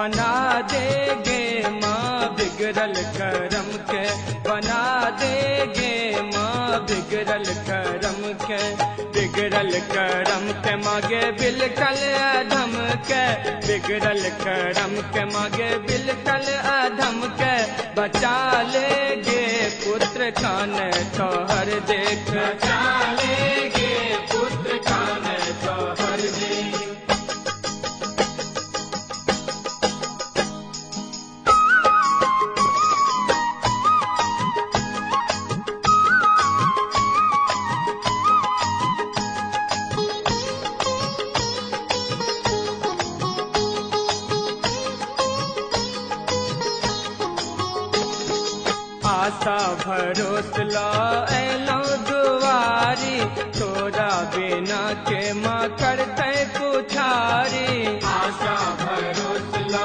बना देगे माँ बिगड़ल करम के, बना देगे माँ बिगड़ल करम के, बिगड़ल करम के मागे बिलकल अधम के, बिगड़ल करम के मागे बिलकल अधम के, बचा लेगे पुत्र कान तो हर देख, बचा लेगे पुत्र कान तो हर देख। आशा भरोस लो दुआरी, तोरा बिना के माँ करते पुछारी, आशा भरोस लो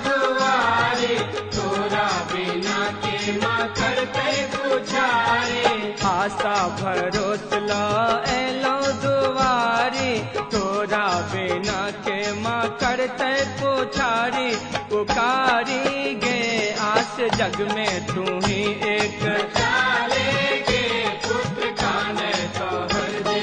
दुआरी, तोरा बिना के माँ करते पुछारी, आशा भरोस लो दुआरी, तोरा बिना के माँ करते पुछारी, पुकारी गे आस जग में तू ही एक, चालेगे पुत्र कान तो हर दे।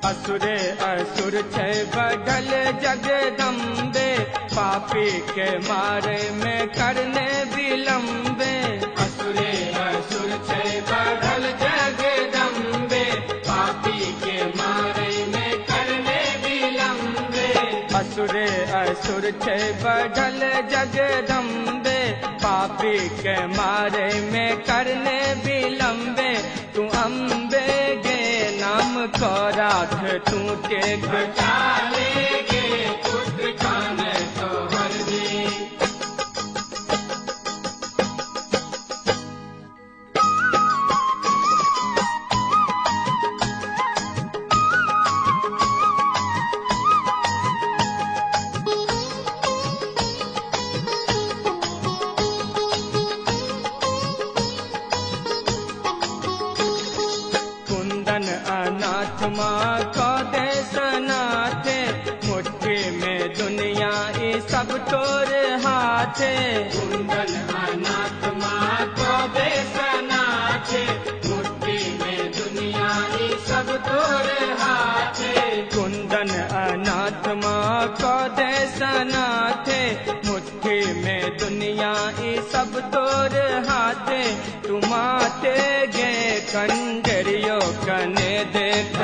असुरे असुर छे बढ़ल जगदम्बे, पापी के मारे में करने विलम्बे, असुरे असुर छे बढ़ल जगदम्बे, पापी के मारे में करने विलम्बे, असुरे असुर छे बढ़ल जगदम्बे, पापी के मारे में करने विलम्बे, तू अम्बे गे नाम को राख तू टेक, बचा लेगे पुत्र कान तो हर दे। कुंदन अनाथ माँ को दे सनाथे, मुट्ठी में दुनिया ये सब तोर हाथे, कुंदन अनाथ माँ को दे सनाथे, मुट्ठी में दुनिया ये सब तोर हाथे, कुंदन अनाथ माँ को दे सनाथे, मुट्ठी में दुनिया ये सब तोर हाथे, तुम आते गे कंजरियो कने देख,